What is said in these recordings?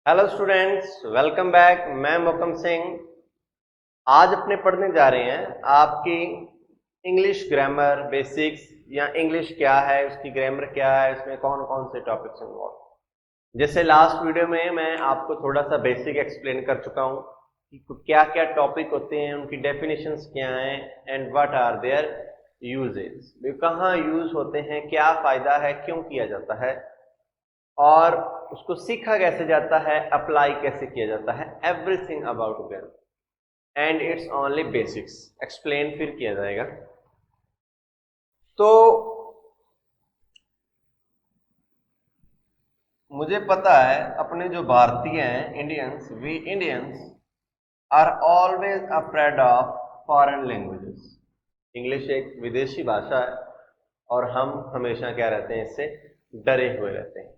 Hello students, welcome back. मैं मोकम सिंह। आज अपने पढ़ने जा रहे हैं आपकी इंग्लिश ग्रामर बेसिक्स, या इंग्लिश क्या है, उसकी ग्रामर क्या है, उसमें कौन कौन से टॉपिक्स इन्वॉल्व। जैसे लास्ट वीडियो में मैं आपको थोड़ा सा बेसिक एक्सप्लेन कर चुका हूँ कि क्या क्या टॉपिक होते हैं, उनकी डेफिनेशंस क्या हैं, and what are their uses, वे कहाँ यूज होते हैं, क्या फायदा है, क्यों किया जाता है, और उसको सीखा कैसे जाता है, अप्लाई कैसे किया जाता है। Everything about grammar and it's only basics explain फिर किया जाएगा। तो मुझे पता है अपने जो भारतीय हैं, Indians, we Indians are always afraid of foreign languages. English एक विदेशी भाषा है और हम हमेशा क्या रहते हैं, इससे डरे हुए रहते हैं।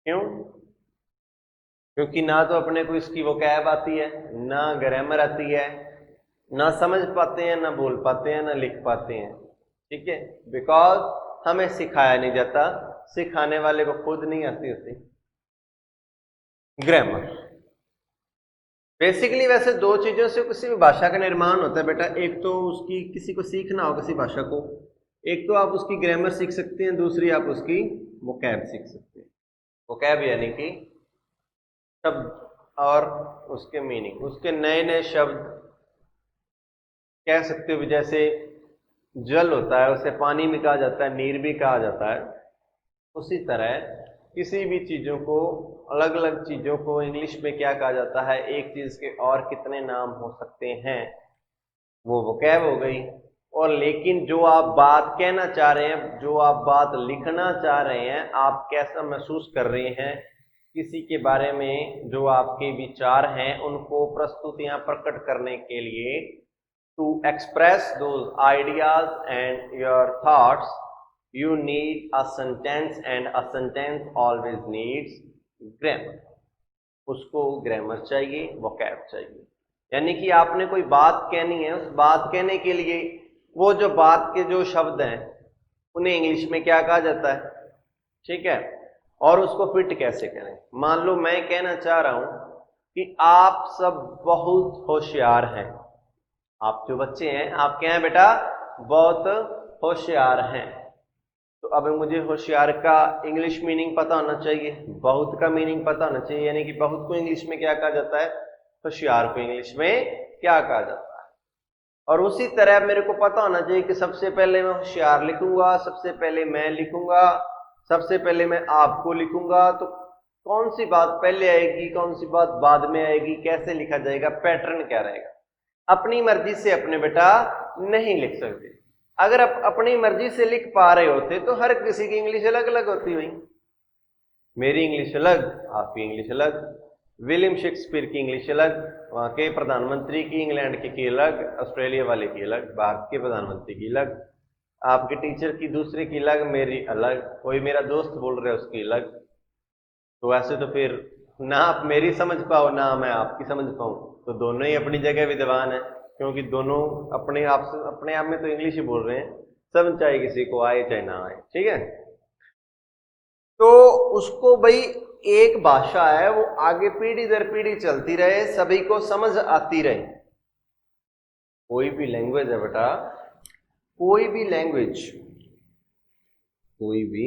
क्यों? क्योंकि ना तो अपने को इसकी वोकैब आती है, ना ग्रामर आती है, ना समझ पाते हैं, ना बोल पाते हैं, ना लिख पाते हैं। ठीक है, बिकॉज हमें सिखाया नहीं जाता, सिखाने वाले को खुद नहीं आती होती ग्रामर। बेसिकली वैसे दो चीजों से किसी भी भाषा का निर्माण होता है बेटा। एक तो उसकी किसी को सीखना हो किसी भाषा को, एक तो आप उसकी ग्रामर सीख सकते हैं, दूसरी आप उसकी वोकैब सीख सकते हैं। वोकैब यानी कि शब्द और उसके मीनिंग, उसके नए नए शब्द कह सकते हो। जैसे जल होता है उसे पानी भी कहा जाता है, नीर भी कहा जाता है। उसी तरह किसी भी चीजों को, अलग अलग चीजों को इंग्लिश में क्या कहा जाता है, एक चीज के और कितने नाम हो सकते हैं, वो वोकैब हो गई। और लेकिन जो आप बात कहना चाह रहे हैं, जो आप बात लिखना चाह रहे हैं, आप कैसा महसूस कर रहे हैं किसी के बारे में, जो आपके विचार हैं उनको प्रस्तुतियां प्रकट करने के लिए, to express those ideas and your thoughts, you need a sentence, and a sentence always needs grammar। उसको ग्रामर चाहिए, वोकैब चाहिए। यानी कि आपने कोई बात कहनी है, उस बात कहने के लिए वो जो बात के जो शब्द हैं उन्हें इंग्लिश में क्या कहा जाता है, ठीक है, और उसको फिट कैसे करें। मान लो मैं कहना चाह रहा हूं कि आप सब बहुत होशियार हैं। आप जो बच्चे हैं, आप क्या हैं बेटा, बहुत होशियार हैं। तो अब मुझे होशियार का इंग्लिश मीनिंग पता होना चाहिए, बहुत का मीनिंग पता होना चाहिए। यानी कि बहुत को इंग्लिश में क्या कहा जाता है, होशियार को इंग्लिश में क्या कहा जाता है। और उसी तरह मेरे को पता होना चाहिए कि सबसे पहले मैं होशियार लिखूंगा, सबसे पहले मैं लिखूंगा, सबसे पहले मैं आपको लिखूंगा। तो कौन सी बात पहले आएगी, कौन सी बात बाद में आएगी, कैसे लिखा जाएगा, पैटर्न क्या रहेगा, अपनी मर्जी से अपने बेटा नहीं लिख सकते। अगर आप अपनी मर्जी से लिख पा रहे होते तो हर किसी की इंग्लिश अलग अलग होती हुई। मेरी इंग्लिश अलग, आपकी इंग्लिश अलग, विलियम शेक्सपियर की इंग्लिश अलग, वहां के प्रधानमंत्री की, इंग्लैंड की अलग, ऑस्ट्रेलिया वाले की अलग, भारत के प्रधानमंत्री की अलग, आपके टीचर की दूसरे की अलग, मेरी अलग, कोई मेरा दोस्त बोल रहा है उसकी अलग। तो ऐसे तो फिर ना आप मेरी समझ पाओ ना मैं आपकी समझ पाऊं, तो दोनों ही अपनी जगह विद्वान है, क्योंकि दोनों अपने आप से, अपने आप में तो इंग्लिश ही बोल रहे हैं। सब चाहे किसी को आए चाहे ना आए, ठीक है। तो उसको भाई, एक भाषा है वो आगे पीढ़ी दर पीढ़ी चलती रहे, सभी को समझ आती रहे। कोई भी लैंग्वेज है बेटा, कोई भी लैंग्वेज, कोई भी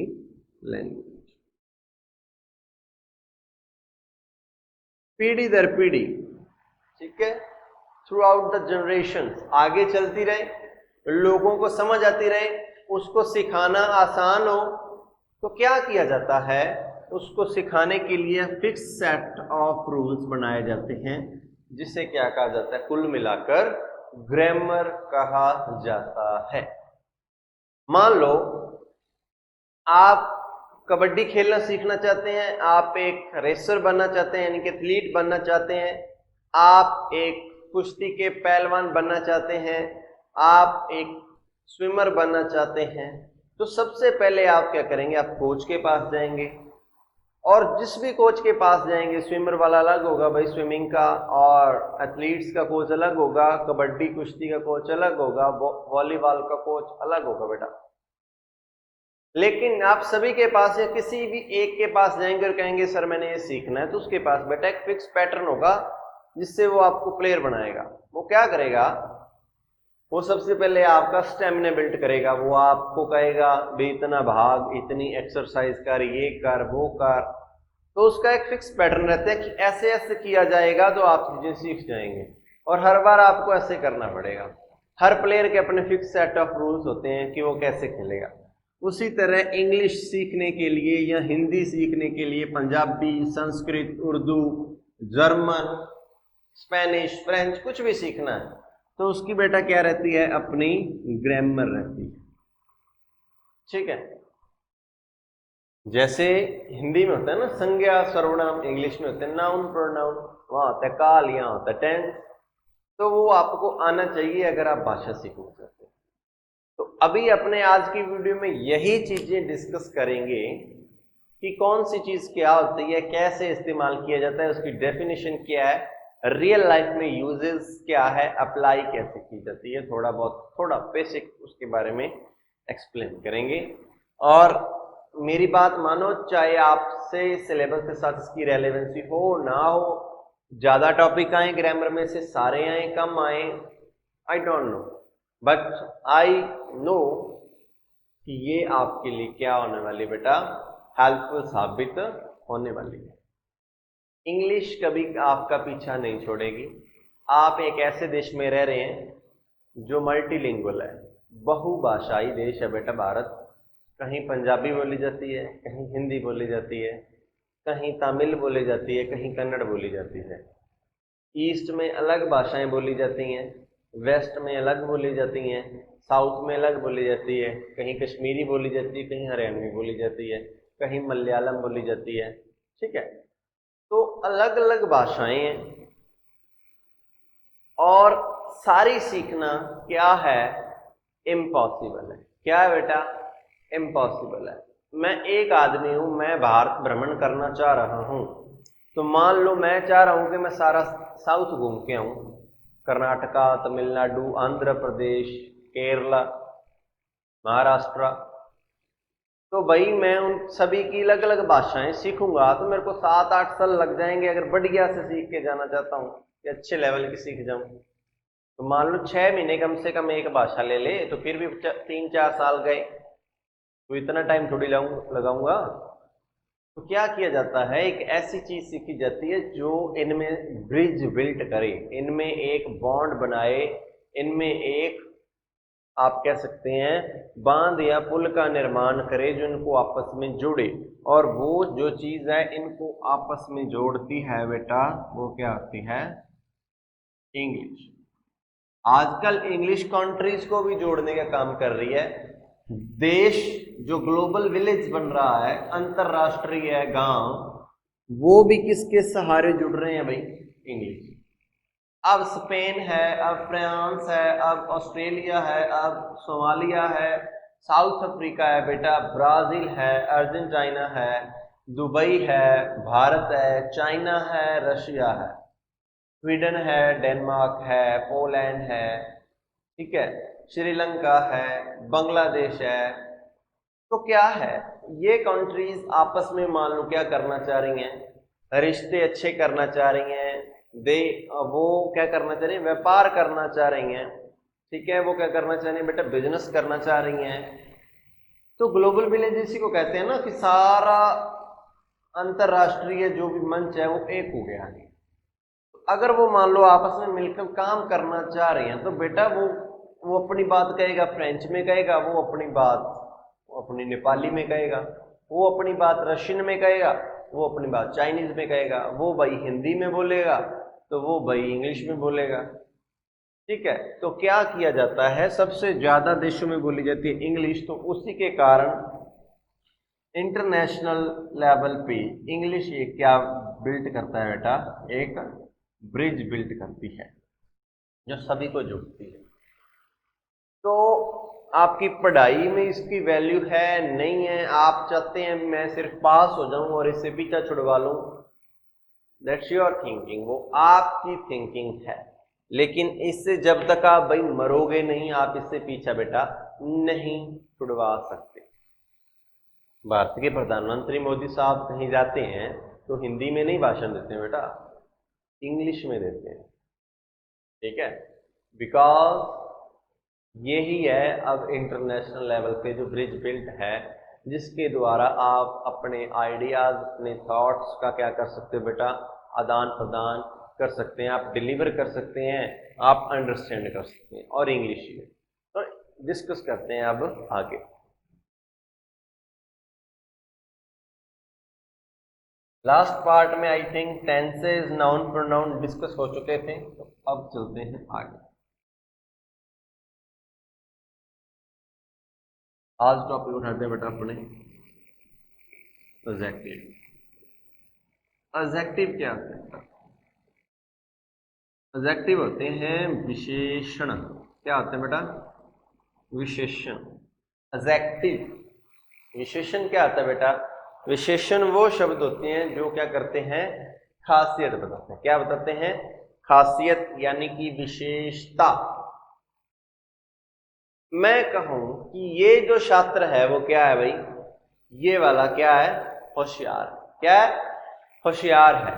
लैंग्वेज पीढ़ी दर पीढ़ी, ठीक है, थ्रू आउट द जनरेशन आगे चलती रहे, लोगों को समझ आती रहे, उसको सिखाना आसान हो। तो क्या किया जाता है, उसको सिखाने के लिए फिक्स सेट ऑफ रूल्स बनाए जाते हैं, जिसे क्या कहा जाता है, कुल मिलाकर ग्रामर कहा जाता है। मान लो आप कबड्डी खेलना सीखना चाहते हैं, आप एक रेसर बनना चाहते हैं, यानी कि एथलीट बनना चाहते हैं, आप एक कुश्ती के पहलवान बनना चाहते हैं, आप एक स्विमर बनना चाहते हैं। तो सबसे पहले आप क्या करेंगे, आप कोच के पास जाएंगे, और जिस भी कोच के पास जाएंगे, स्विमर वाला अलग होगा भाई स्विमिंग का, और एथलीट्स का कोच अलग होगा, कबड्डी कुश्ती का कोच अलग होगा, वॉलीबॉल का कोच अलग होगा बेटा। लेकिन आप सभी के पास या किसी भी एक के पास जाएंगे और कहेंगे सर मैंने ये सीखना है, तो उसके पास बेटा एक फिक्स पैटर्न होगा जिससे वो आपको प्लेयर बनाएगा। वो क्या करेगा, वो सबसे पहले आपका स्टेमिना बिल्ड करेगा। वो आपको कहेगा भी इतना भाग, इतनी एक्सरसाइज कर, ये कर, वो कर। तो उसका एक फिक्स पैटर्न रहता है कि ऐसे ऐसे किया जाएगा तो आप चीजें सीख जाएंगे, और हर बार आपको ऐसे करना पड़ेगा। हर प्लेयर के अपने फिक्स सेट ऑफ रूल्स होते हैं कि वो कैसे खेलेगा। उसी तरह इंग्लिश सीखने के लिए या हिंदी सीखने के लिए Punjabi, Sanskrit, Urdu, German, Spanish, French कुछ भी सीखना है तो उसकी बेटा क्या रहती है, अपनी ग्रामर रहती है। ठीक है, जैसे हिंदी में होता है ना संज्ञा सर्वनाम, इंग्लिश में होते हैं नाउन प्रोनाउन, वहां होता है काल, यहाँ होता है टेंस। तो वो आपको आना चाहिए अगर आप भाषा सीखना चाहते हैं। तो अभी अपने आज की वीडियो में यही चीजें डिस्कस करेंगे कि कौन सी चीज क्या होती है, कैसे इस्तेमाल किया जाता है, उसकी डेफिनेशन क्या है, रियल लाइफ में यूजेस क्या है, अप्लाई कैसे की जाती है, थोड़ा बेसिक उसके बारे में एक्सप्लेन करेंगे। और मेरी बात मानो, चाहे आपसे सिलेबस के साथ इसकी रेलेवेंसी हो ना हो, ज्यादा टॉपिक आए ग्रामर में से, सारे आए, कम आए, I don't know, but I know कि ये आपके लिए क्या होने वाली बेटा, हेल्पफुल साबित होने वाली है। इंग्लिश कभी आपका पीछा नहीं छोड़ेगी। आप एक ऐसे देश में रह रहे हैं जो मल्टीलिंगुअल है, बहुभाषाई देश है बेटा भारत। कहीं पंजाबी बोली जाती है, कहीं हिंदी बोली जाती है, कहीं तमिल बोली जाती है, कहीं कन्नड़ बोली जाती है। ईस्ट में अलग भाषाएं बोली जाती हैं, वेस्ट में अलग बोली जाती हैं, साउथ में अलग बोली जाती है, कहीं कश्मीरी बोली जाती है, कहीं हरियाणवी बोली जाती है, कहीं मलयालम बोली जाती है। ठीक है, तो अलग अलग भाषाएं हैं और सारी सीखना क्या है, इम्पॉसिबल है। क्या है बेटा, इम्पॉसिबल है। मैं एक आदमी हूं, मैं भारत भ्रमण करना चाह रहा हूं, तो मान लो मैं चाह रहा हूं कि मैं सारा साउथ घूम के आऊं, कर्नाटका, तमिलनाडु, आंध्र प्रदेश, केरला, महाराष्ट्र। तो भाई मैं उन सभी की अलग अलग भाषाएं सीखूंगा तो मेरे को 7-8 साल लग जाएंगे अगर बढ़िया से सीख के जाना चाहता हूं कि अच्छे लेवल की सीख जाऊं। तो मान लो 6 महीने कम से कम एक भाषा ले ले तो फिर भी 3-4 साल गए, तो इतना टाइम थोड़ी लगाऊंगा। तो क्या किया जाता है, एक ऐसी चीज सीखी जाती है जो इनमें ब्रिज बिल्ड करे, इनमें एक बॉन्ड बनाए, इनमें एक आप कह सकते हैं बांध या पुल का निर्माण करे जो इनको आपस में जोड़े। और वो जो चीज है इनको आपस में जोड़ती है बेटा, वो क्या होती है, इंग्लिश। आजकल इंग्लिश कंट्रीज को भी जोड़ने का काम कर रही है। देश जो ग्लोबल विलेज बन रहा है, अंतरराष्ट्रीय गांव, वो भी किसके सहारे जुड़ रहे हैं भाई, इंग्लिश। अब स्पेन है, अब फ्रांस है, अब ऑस्ट्रेलिया है, अब सोमालिया है, साउथ अफ्रीका है बेटा, ब्राजील है, अर्जेंटीना है, दुबई है, भारत है, चाइना है, रशिया है, स्वीडन है, डेनमार्क है, पोलैंड है, ठीक है, श्रीलंका है, बांग्लादेश है। तो क्या है, ये कंट्रीज आपस में मान लो क्या करना चाह रही हैं, रिश्ते अच्छे करना चाह रही हैं, वो क्या करना चाह रही हैं, व्यापार करना चाह रही हैं। ठीक है, वो क्या करना चाह रही हैं बेटा, बिजनेस करना चाह रही हैं। तो ग्लोबल विलेज इसी को कहते हैं ना कि सारा अंतरराष्ट्रीय जो भी मंच है वो एक हो गया है। अगर वो मान लो आपस में मिलकर काम करना चाह रहे हैं तो बेटा वो अपनी बात कहेगा फ्रेंच में कहेगा, वो अपनी बात अपनी नेपाली में कहेगा, वो अपनी बात रशियन में कहेगा, वो अपनी बात चाइनीज में कहेगा, वो भाई हिंदी में बोलेगा तो वो भाई इंग्लिश में बोलेगा। ठीक है, तो क्या किया जाता है, सबसे ज्यादा देशों में बोली जाती है इंग्लिश, तो उसी के कारण इंटरनेशनल लेवल पे इंग्लिश ये क्या बिल्ड करता है बेटा, एक ब्रिज बिल्ड करती है जो सभी को जोड़ती है। तो आपकी पढ़ाई में इसकी वैल्यू है नहीं है, आप चाहते हैं मैं सिर्फ पास हो जाऊं और इससे पीछा छुड़वा लूं, दैट्स योर थिंकिंग, वो आपकी थिंकिंग है। लेकिन इससे जब तक आप भाई मरोगे नहीं, आप इससे पीछा बेटा नहीं छुड़वा सकते। भारत के प्रधानमंत्री मोदी साहब कहीं जाते हैं तो हिंदी में नहीं भाषण देते हैं बेटा, इंग्लिश में देते हैं, ठीक है। बिकॉज यही है अब इंटरनेशनल लेवल पे जो ब्रिज बिल्ट है, जिसके द्वारा आप अपने आइडियाज, अपने थॉट्स का क्या कर सकते हो बेटा, आदान प्रदान कर सकते हैं, आप डिलीवर कर सकते हैं, आप अंडरस्टैंड कर सकते हैं, और इंग्लिश में। तो डिस्कस करते हैं अब आगे। लास्ट पार्ट में I think tenses, noun pronoun discuss हो चुके थे, तो अब चलते हैं आगे। आज टॉपिक उठाते हैं बेटा अपने एडजेक्टिव। एडजेक्टिव क्या होते हैं? एडजेक्टिव होते हैं विशेषण। क्या होते हैं बेटा? विशेषण। एडजेक्टिव विशेषण क्या होता है बेटा? विशेषण वो शब्द होते हैं जो क्या करते हैं, खासियत बताते हैं। क्या बताते हैं? खासियत, यानी कि विशेषता। मैं कहूं कि ये जो छात्र है वो क्या है भाई, ये वाला क्या है, होशियार। क्या है? होशियार है।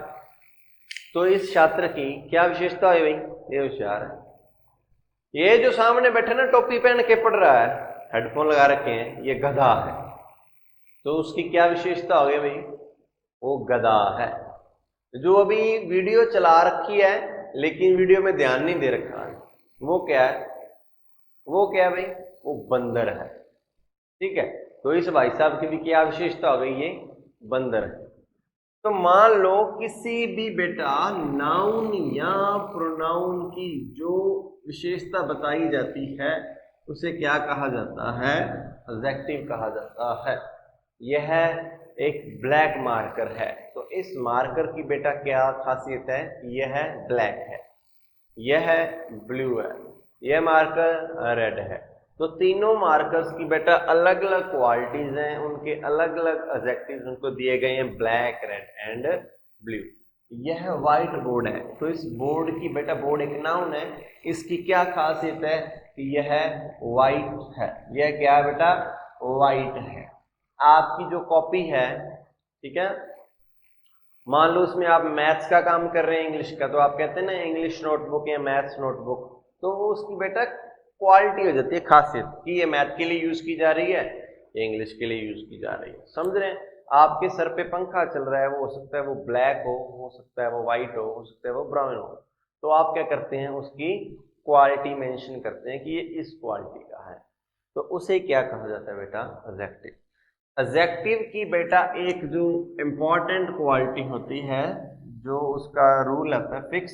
तो इस छात्र की क्या विशेषता है भाई? ये होशियार है। ये जो सामने बैठे ना, टोपी पहन के पढ़ रहा है, हेडफोन लगा रखे हैं, ये गधा है। तो उसकी क्या विशेषता हो गई भाई? वो गधा है। जो अभी वीडियो चला रखी है लेकिन वीडियो में ध्यान नहीं दे रखा है, वो क्या है? वो क्या है भाई? वो बंदर है। ठीक है। तो इस भाई साहब की भी क्या विशेषता हो गई? ये बंदर है। तो मान लो किसी भी बेटा नाउन या प्रोनाउन की जो विशेषता बताई जाती है उसे क्या कहा जाता है? एडजेक्टिव कहा जाता है। यह एक ब्लैक मार्कर है। तो इस मार्कर की बेटा क्या खासियत है? यह ब्लैक है, यह ब्लू है, यह मार्कर रेड है। तो तीनों मार्कर्स की बेटा अलग अलग क्वालिटीज हैं, उनके अलग अलग एडजेक्टिव्स उनको दिए गए हैं, ब्लैक, रेड एंड ब्लू। यह व्हाइट बोर्ड है। तो इस बोर्ड की बेटा, बोर्ड एक नाउन है, इसकी क्या खासियत है कि यह व्हाइट है। यह क्या है बेटा? व्हाइट है। आपकी जो कॉपी है, ठीक है, मान लो उसमें आप मैथ्स का काम कर रहे हैं, इंग्लिश का, तो आप कहते हैं ना इंग्लिश नोटबुक या मैथ्स नोटबुक, तो वो उसकी बेटा क्वालिटी हो जाती है, खासियत, कि ये मैथ के लिए यूज की जा रही है, ये इंग्लिश के लिए यूज की जा रही है। समझ रहे हैं? आपके सर पे पंखा चल रहा है, वो हो सकता है वो ब्लैक हो सकता है वो व्हाइट हो सकता है वो ब्राउन हो। तो आप क्या करते हैं? उसकी क्वालिटी मेंशन करते हैं कि ये इस क्वालिटी का है। तो उसे क्या कहा जाता है बेटा? एडजेक्टिव। एडजेक्टिव की बेटा एक जो इंपॉर्टेंट क्वालिटी होती है, जो उसका रूल आता है फिक्स,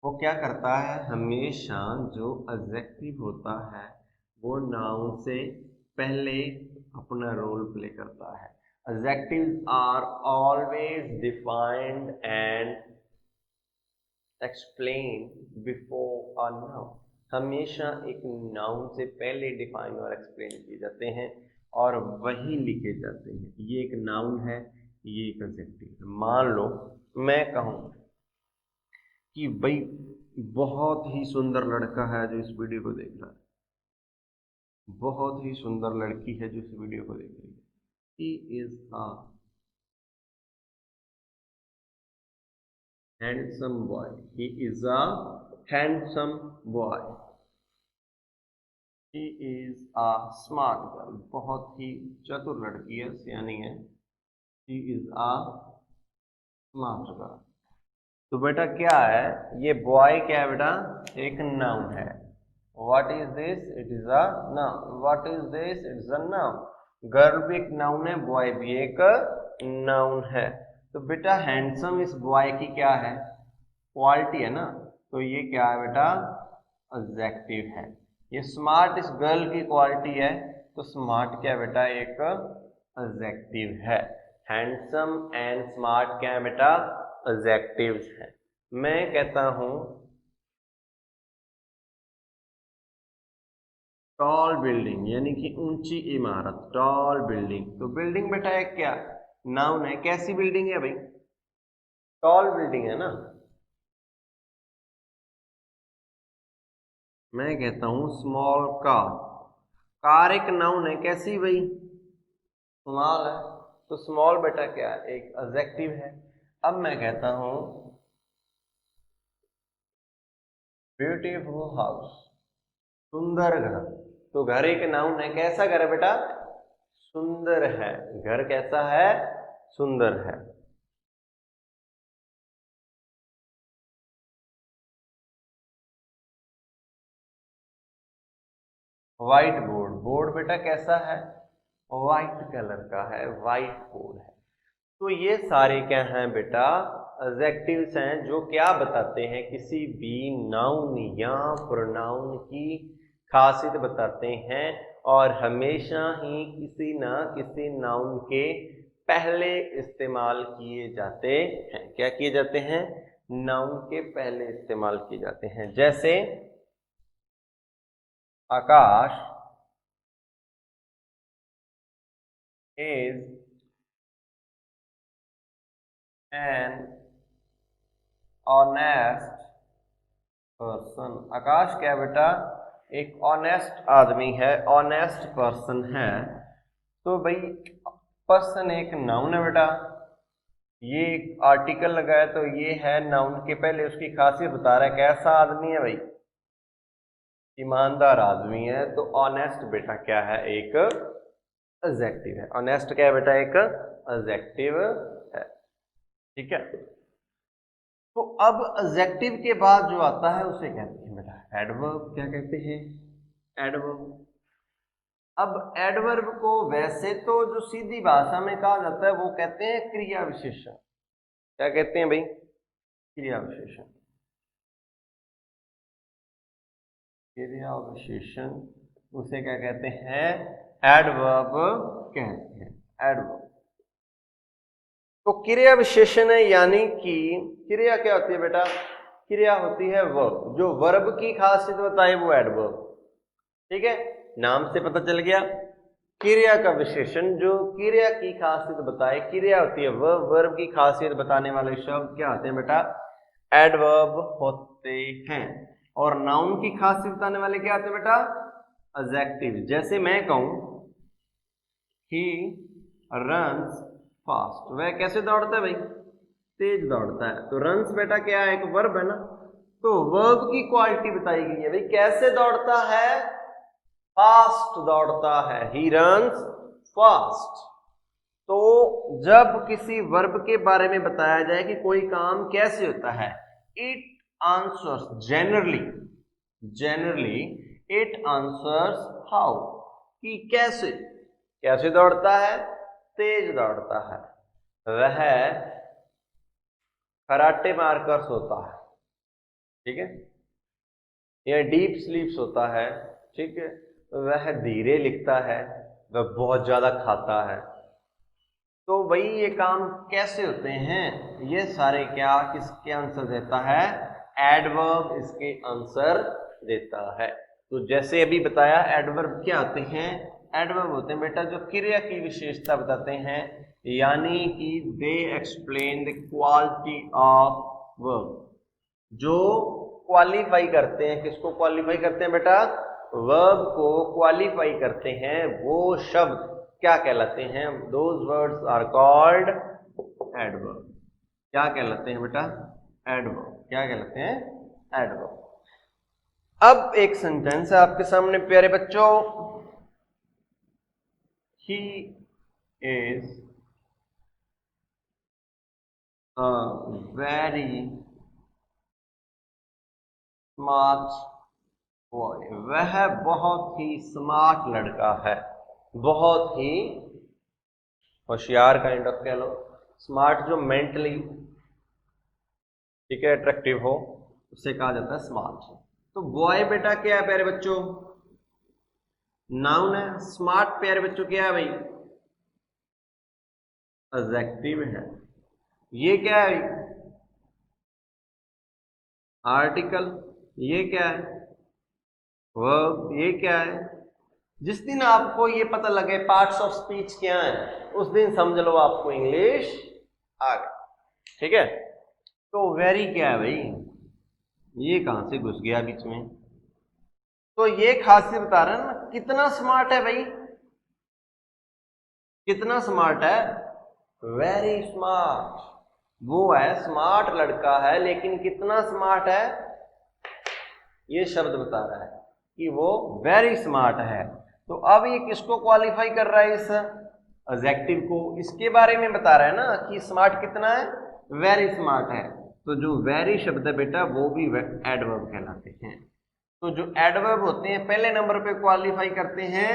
वो क्या करता है? हमेशा जो एडजेक्टिव होता है वो नाउन से पहले अपना रोल प्ले करता है। Adjectives are always defined and explain before a noun. हमेशा एक नाउन से पहले डिफाइन और एक्सप्लेन किए जाते हैं और वही लिखे जाते हैं। ये एक नाउन है, ये एक एडजेक्टिव है। मान लो मैं कहूं कि भाई बहुत ही सुंदर लड़का है जो इस वीडियो को देख रहा है, बहुत ही सुंदर लड़की है जो इस वीडियो को देख रही है, he is a handsome boy, he is a handsome boy, he is a smart girl, बहुत ही चतुर लड़की है, सियानी है, he is a smart girl. तो बेटा क्या है? ये बॉय क्या है बेटा? एक नाउन है। What is this? It is a noun. What is this? It is a noun. Girl भी एक नाउन है, बॉय भी एक नाउन है। तो बेटा हैंडसम इस बॉय की क्या है? क्वालिटी है ना। तो ये क्या है बेटा? एडजेक्टिव है। ये स्मार्ट इस गर्ल की क्वालिटी है, तो स्मार्ट क्या है बेटा? एक एडजेक्टिव है। हैंडसम एंड स्मार्ट क्या है बेटा? एडजेक्टिव्स है। मैं कहता हूं टॉल बिल्डिंग, यानी कि ऊंची इमारत, टॉल बिल्डिंग। तो बिल्डिंग बेटा एक क्या नाउन है? कैसी बिल्डिंग है भाई? टॉल बिल्डिंग है ना। मैं कहता हूं स्मॉल कार, कार एक नाउन है, कैसी भाई? स्मॉल है, तो स्मॉल बेटा क्या है, एक एडजेक्टिव है। अब मैं कहता हूं ब्यूटीफुल हाउस, सुंदर घर, तो घर एक नाउन है। कैसा घर है बेटा, सुंदर है। घर कैसा है, सुंदर है। व्हाइट बोर्ड, बोर्ड बेटा कैसा है, व्हाइट कलर का है, व्हाइट बोर्ड है। तो ये सारे क्या हैं बेटा, एडजेक्टिव्स हैं जो क्या बताते हैं, किसी भी नाउन या प्रोनाउन की खासियत बताते हैं, और हमेशा ही किसी ना किसी नाउन के पहले इस्तेमाल किए जाते हैं। क्या किए जाते हैं, नाउन के पहले इस्तेमाल किए जाते हैं। जैसे आकाश is an honest person। आकाश क्या बेटा, एक ऑनेस्ट आदमी है, ऑनेस्ट पर्सन है। तो भाई पर्सन एक नाउन है बेटा, ये एक आर्टिकल लगा है, तो ये है नाउन के पहले, उसकी खासियत बता रहा है कैसा आदमी है भाई, ईमानदार आदमी है। तो ऑनेस्ट बेटा क्या है, एक एडजेक्टिव है। ऑनेस्ट क्या है बेटा, एक एडजेक्टिव है। ठीक है, तो अब एडजेक्टिव के बाद जो आता है उसे कहते हैं बेटा एडवर्ब। क्या कहते हैं, एडवर्ब। अब एडवर्ब को वैसे तो जो सीधी भाषा में कहा जाता है वो कहते हैं क्रिया विशेषण। क्या कहते हैं भाई, क्रिया विशेषण। क्रिया विशेषण उसे क्या कहते हैं, एडवर्ब कहते हैं, एडवर्ब। तो क्रिया विशेषण है, यानी कि क्रिया क्या होती है बेटा, क्रिया होती है वर्ब, जो वर्ब की खासियत बताए वो एडवर्ब। ठीक है, नाम से पता चल गया। क्रिया का विशेषण जो क्रिया की खासियत बताए, क्रिया होती है वर्ब, वर्ब की खासियत बताने वाले शब्द क्या होते हैं बेटा, एडवर्ब होते हैं। और नाउन की खासियत बताने वाले क्या होते हैं बेटा, एडजेक्टिव। जैसे मैं कहूं ही रन्स फास्ट, वह कैसे दौड़ता है भाई, तेज दौड़ता है। तो रन्स बेटा क्या है, एक वर्ब है ना, तो वर्ब की क्वालिटी बताई गई है भाई, कैसे दौड़ता है, फास्ट दौड़ता है, ही रन्स फास्ट। तो जब किसी वर्ब के बारे में बताया जाए कि कोई काम कैसे होता है, it answers generally, generally it answers how, कि कैसे, कैसे दौड़ता है, तेज दौड़ता है। वह खराटे मारकर सोता है, ठीक है, या डीप स्लीप सोता है, ठीक है। वह धीरे लिखता है, वह बहुत ज्यादा खाता है। तो भाई ये काम कैसे होते हैं, ये सारे क्या किसके आंसर देता है, एडवर्ब इसके आंसर देता है। तो जैसे अभी बताया एडवर्ब क्या होते हैं, एडवर्ब होते हैं बेटा जो क्रिया की विशेषता बताते हैं, यानी कि they explain the quality of verb, जो क्वालिफाई करते हैं, किसको क्वालिफाई करते हैं बेटा, वर्ब को क्वालिफाई करते हैं, वो शब्द क्या कहलाते हैं, those words are called adverb. क्या कहलाते हैं बेटा, एडवर्ब। क्या कहलाते हैं, एडवर्ब। अब एक सेंटेंस है आपके सामने प्यारे बच्चों, he is a very smart boy, वह बहुत ही स्मार्ट लड़का है, बहुत ही होशियार काइंड ऑफ कह लो, स्मार्ट जो मेंटली ठीक है अट्रैक्टिव हो उसे कहा जाता है स्मार्ट। तो बॉय बेटा क्या है प्यारे बच्चों, नाउन है। स्मार्ट प्यारे बच्चों क्या है भाई, एडजेक्टिव है। ये क्या है, आर्टिकल। ये क्या है, वर्ब। ये क्या है, जिस दिन आपको ये पता लगे पार्ट्स ऑफ स्पीच क्या है, उस दिन समझ लो आपको इंग्लिश आ गई। ठीक है, तो वेरी क्या है भाई, ये कहां से घुस गया बीच में, तो ये खासियत बता रहा है ना कितना स्मार्ट है भाई, कितना स्मार्ट है, वेरी स्मार्ट। वो है स्मार्ट लड़का है, लेकिन कितना स्मार्ट है, ये शब्द बता रहा है कि वो वेरी स्मार्ट है। तो अब ये किसको क्वालिफाई कर रहा है, इस एडजेक्टिव को, इसके बारे में बता रहा है ना कि स्मार्ट कितना है, वेरी स्मार्ट है। तो जो वेरी शब्द है बेटा वो भी एडवर्ब कहलाते हैं। तो जो एडवर्ब होते हैं पहले नंबर पे क्वालिफाई करते हैं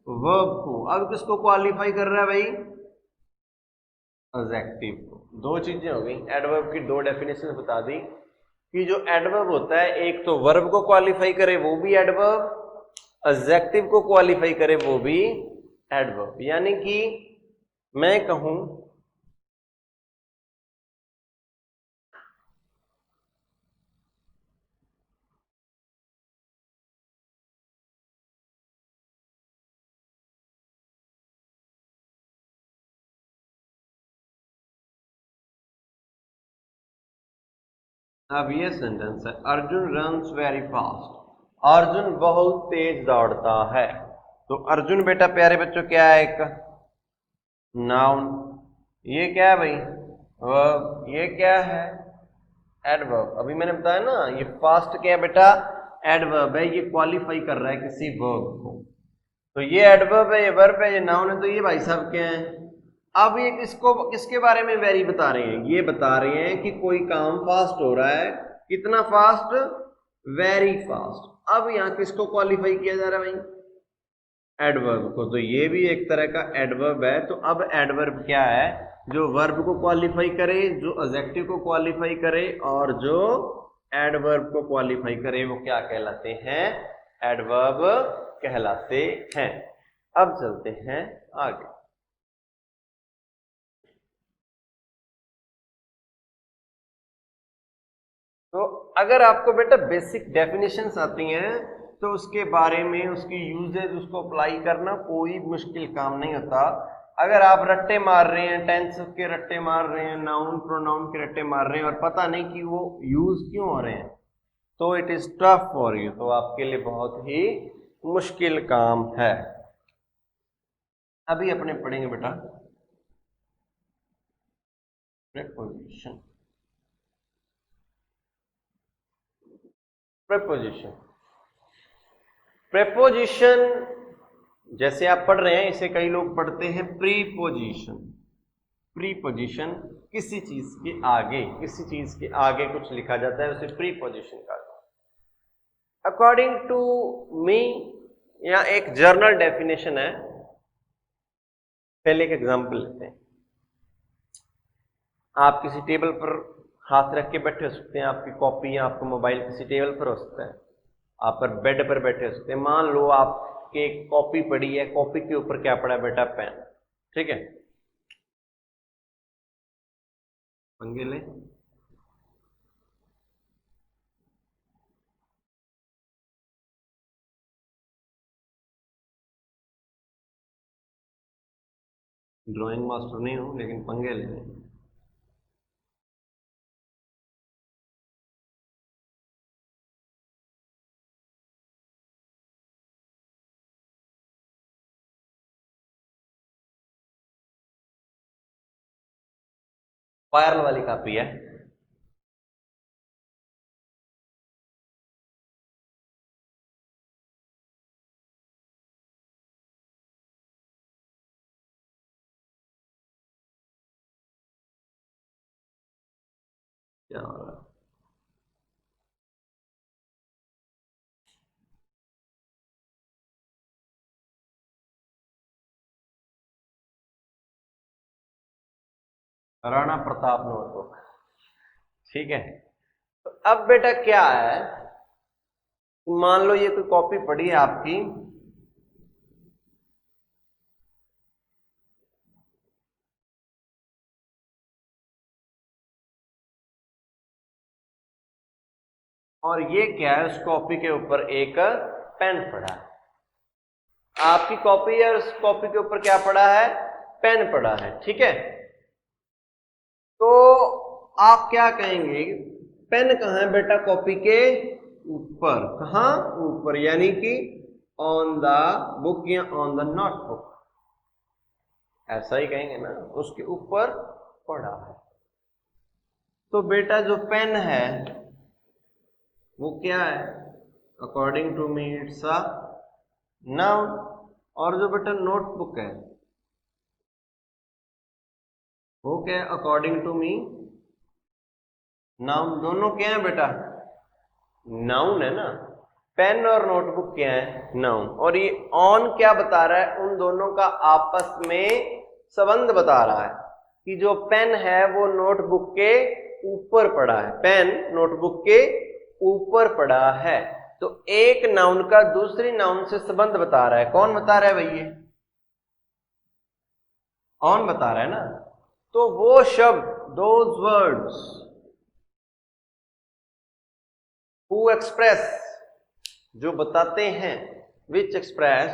वर्ब को। अब किसको क्वालिफाई कर रहा है भाई, एडजेक्टिव को। दो चीजें हो गई, एडवर्ब की दो डेफिनेशन बता दी कि जो एडवर्ब होता है एक तो वर्ब को क्वालिफाई करे वो भी एडवर्ब, एडजेक्टिव को क्वालिफाई करे वो भी एडवर्ब। यानी कि मैं कहूं अब ये सेंटेंस है, Arjun runs very fast, Arjun बहुत तेज दौड़ता है। तो अर्जुन बेटा प्यारे बच्चों क्या है, एक नाउन। ये क्या है भाई, वर्ब। ये क्या है, एडवर्ब। अभी मैंने बताया ना ये फास्ट क्या है बेटा, एडवर्ब है, ये क्वालिफाई कर रहा है किसी वर्ब को। तो ये एडवर्ब है, ये वर्ब है, ये नाउन है। तो ये भाई साहब क्या है, अब ये किसके बारे में वेरी बता रहे हैं, ये बता रहे हैं कि कोई काम फास्ट हो रहा है। कितना फास्ट, वेरी फास्ट। अब यहां किसको क्वालिफाई किया जा रहा है भाई, एडवर्ब को। तो ये भी एक तरह का एडवर्ब है। तो अब एडवर्ब क्या है, जो वर्ब को क्वालिफाई करे, जो एडजेक्टिव को क्वालिफाई करे, और जो एडवर्ब को क्वालिफाई करे वो क्या कहलाते हैं, एडवर्ब कहलाते हैं। अब चलते हैं आगे। तो अगर आपको बेटा बेसिक डेफिनेशंस आती हैं तो उसके बारे में, उसकी यूजेज, उसको अप्लाई करना कोई मुश्किल काम नहीं होता। अगर आप रट्टे मार रहे हैं, टेंस के रट्टे मार रहे हैं, नाउन प्रोनाउन के रट्टे मार रहे हैं और पता नहीं कि वो यूज क्यों हो रहे हैं, तो it is tough for you, तो आपके लिए बहुत ही मुश्किल काम है। अभी अपने पढ़ेंगे बेटा प्रेपोजिशन। प्रेपोजिशन, प्रेपोजिशन जैसे आप पढ़ रहे हैं इसे कई लोग पढ़ते हैं प्रीपोजिशन। प्रीपोजिशन किसी चीज के आगे, किसी चीज के आगे कुछ लिखा जाता है उसे प्रीपोजिशन कहते हैं। अकॉर्डिंग टू मी, या एक जर्नल डेफिनेशन है। पहले एक एग्जांपल लेते हैं। आप किसी टेबल पर हाथ रख के बैठे हो सकते हैं, आपकी कॉपी या आपका मोबाइल किसी टेबल पर हो सकता है, आप पर बेड पर बैठे हो सकते हैं। मान लो आपके कॉपी पड़ी है, कॉपी के ऊपर क्या पड़ा है बेटा, पेन। ठीक है, पंगे ले, ड्राइंग मास्टर नहीं हूं लेकिन पंगे ले लें। वायरल वाली कॉपी है, क्या हो रहा है? राणा प्रताप नोटबुक। ठीक है, तो अब बेटा क्या है, मान लो ये कोई कॉपी पड़ी है आपकी, और ये क्या है, उस कॉपी के ऊपर एक पेन पड़ा है। आपकी कॉपी है, उस कॉपी के ऊपर क्या पड़ा है, पेन पड़ा है। ठीक है, तो आप क्या कहेंगे, पेन कहां है बेटा, कॉपी के ऊपर। कहां, ऊपर, यानी कि ऑन द बुक या ऑन द नोटबुक। ऐसा ही कहेंगे ना, उसके ऊपर पड़ा है। तो बेटा जो पेन है वो क्या है? According to me it's a noun. और जो बेटा नोटबुक है वो क्या है? According to me noun. दोनों क्या है बेटा? नाउन है ना। पेन और नोटबुक क्या है? नाउन। और ये ऑन क्या बता रहा है? उन दोनों का आपस में संबंध बता रहा है कि जो पेन है वो नोटबुक के ऊपर पड़ा है। पेन नोटबुक के ऊपर पड़ा है। तो एक नाउन का दूसरी नाउन से संबंध बता रहा है। कौन बता रहा है भाई? ये ऑन बता रहा है ना। तो वो शब्द, दोज वर्ड्स हु एक्सप्रेस, जो बताते हैं, विच एक्सप्रेस,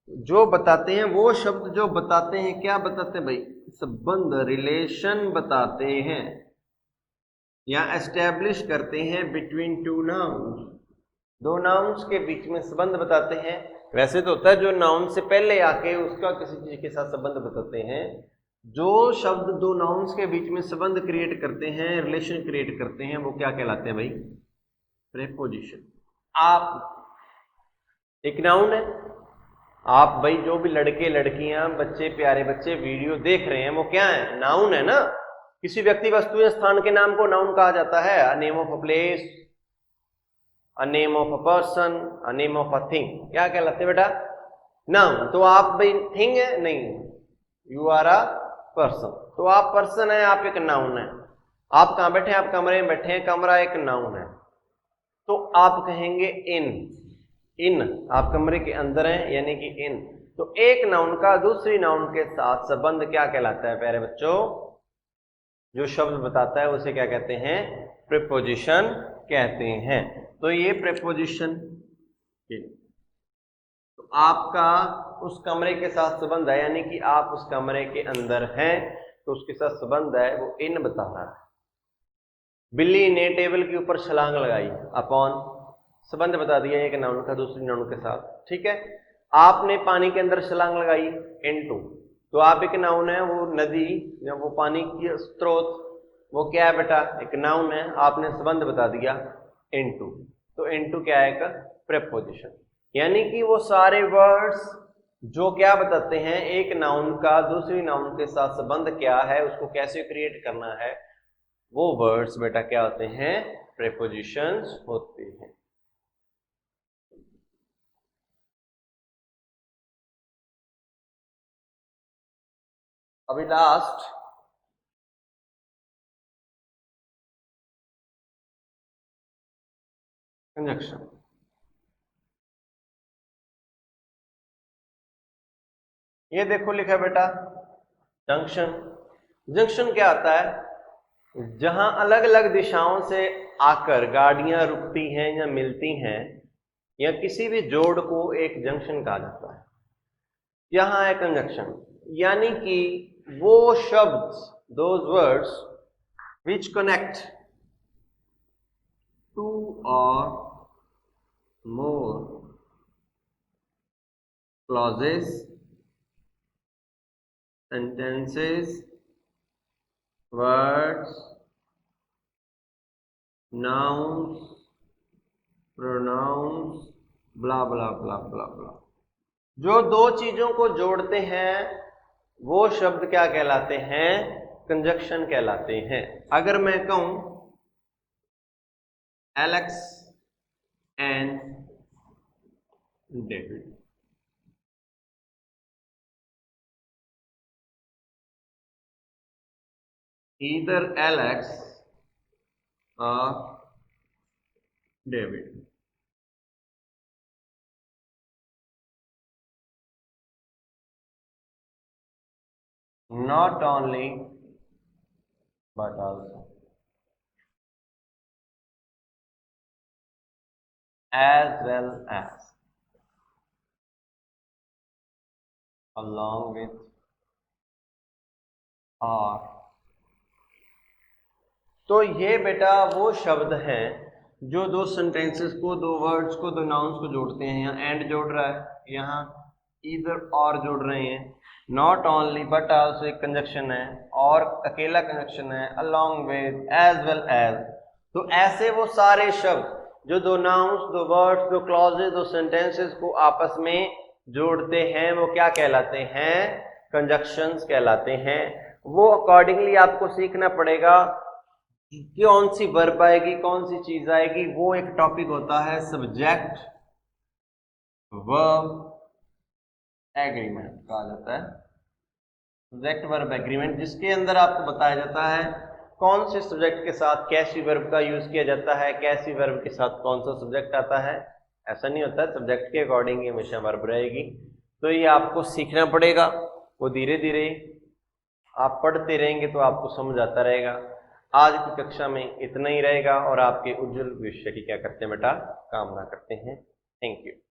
जो बताते हैं, वो शब्द जो बताते हैं, क्या बताते हैं भाई? संबंध, रिलेशन बताते हैं या एस्टेब्लिश करते हैं बिटवीन टू नाउन्स। दो नाउन्स के बीच में संबंध बताते हैं। वैसे तो होता है जो नाउन से पहले आके उसका किसी चीज के साथ संबंध बताते हैं। जो शब्द दो नाउन्स के बीच में संबंध क्रिएट करते हैं, रिलेशन क्रिएट करते हैं, वो क्या कहलाते हैं भाई? प्रेपोजिशन। आप एक नाउन है। आप भाई जो भी लड़के लड़कियां बच्चे प्यारे बच्चे वीडियो देख रहे हैं वो क्या है? नाउन है ना। किसी व्यक्ति वस्तु या स्थान के नाम को नाउन कहा जाता है। A name of a place, a name of a person, a name of a thing, क्या कहलाते हैं बेटा? नाउन। तो आप भाई थिंग है? नहीं, यू आर अ पर्सन। तो आप पर्सन है, आप एक नाउन है। आप कहां बैठे हैं? आप कमरे में बैठे हैं, कमरा एक नाउन है। तो आप कहेंगे इन। इन, आप कमरे के अंदर हैं यानी कि इन। तो एक नाउन का दूसरी नाउन के साथ संबंध क्या कहलाता है प्यारे बच्चों? जो शब्द बताता है उसे क्या कहते हैं? प्रीपोजिशन कहते हैं। तो ये प्रीपोजिशन, तो आपका उस कमरे के साथ संबंध है, यानी कि आप उस कमरे के अंदर हैं तो उसके साथ संबंध है, वो इन बता रहा है। बिल्ली ने टेबल के ऊपर छलांग लगाई, अपॉन, संबंध बता दिया एक नाउन का दूसरी नाउन के साथ। ठीक है। आपने पानी के अंदर छलांग लगाई, इनटू। तो आप एक नाउन है, वो नदी या वो पानी की स्रोत, वो क्या है बेटा? एक नाउन है। आपने संबंध बता दिया इनटू। तो इनटू क्या है? एक प्रेपोजिशन। यानी कि वो सारे वर्ड्स जो क्या बताते हैं, एक नाउन का दूसरी नाउन के साथ संबंध क्या है, उसको कैसे क्रिएट करना है, वो वर्ड्स बेटा क्या होते हैं? प्रेपोजिशंस होते हैं। अभी लास्ट कंजक्शन। ये देखो लिखा है बेटा जंक्शन। जंक्शन क्या आता है? जहां अलग अलग दिशाओं से आकर गाड़ियां रुकती हैं या मिलती हैं, या किसी भी जोड़ को एक जंक्शन कहा जाता है। यहां है कंजक्शन, यानी कि वो शब्द, those words which connect two or more clauses, sentences, words, nouns, pronouns, blah blah blah blah blah। जो दो चीजों को जोड़ते हैं वो शब्द क्या कहलाते हैं? कंजक्शन कहलाते हैं। अगर मैं कहूं Alex and David, either Alex or David, not only but also, as well as, along with, or। तो ये बेटा वो शब्द हैं जो दो सेंटेंसेस को, दो वर्ड्स को, दो नाउन्स को जोड़ते हैं। यहाँ एंड जोड़ रहा है, यहाँ ईदर और जोड़ रहे हैं, नॉट ओनली बट आल्सो एक कंजक्शन है, और अकेला कंजक्शन है, along with, as well as. तो ऐसे वो सारे शब्द जो दो नाउन्स, दो वर्ड्स, दो क्लॉजेज, दो सेंटेंसेस को आपस में जोड़ते हैं वो क्या कहलाते हैं? कंजक्शंस कहलाते हैं। वो अकॉर्डिंगली आपको सीखना पड़ेगा कि कौन सी वर्ब आएगी, कौन सी चीज आएगी। वो एक टॉपिक होता है सब्जेक्ट वर्ब एग्रीमेंट कहा जाता है, सब्जेक्ट वर्ब एग्रीमेंट, जिसके अंदर आपको बताया जाता है कौन से सब्जेक्ट के साथ कैसी वर्ब का यूज किया जाता है, कैसी वर्ब के साथ कौन सा सब्जेक्ट आता है। ऐसा नहीं होता है, सब्जेक्ट के अकॉर्डिंग ही हमेशा वर्ब रहेगी। तो ये आपको सीखना पड़ेगा, वो धीरे धीरे आप पढ़ते रहेंगे तो आपको समझ आता रहेगा। आज की कक्षा में इतना ही रहेगा और आपके उज्जवल भविष्य की क्या करते हैं बेटा, कामना करते हैं। Thank you.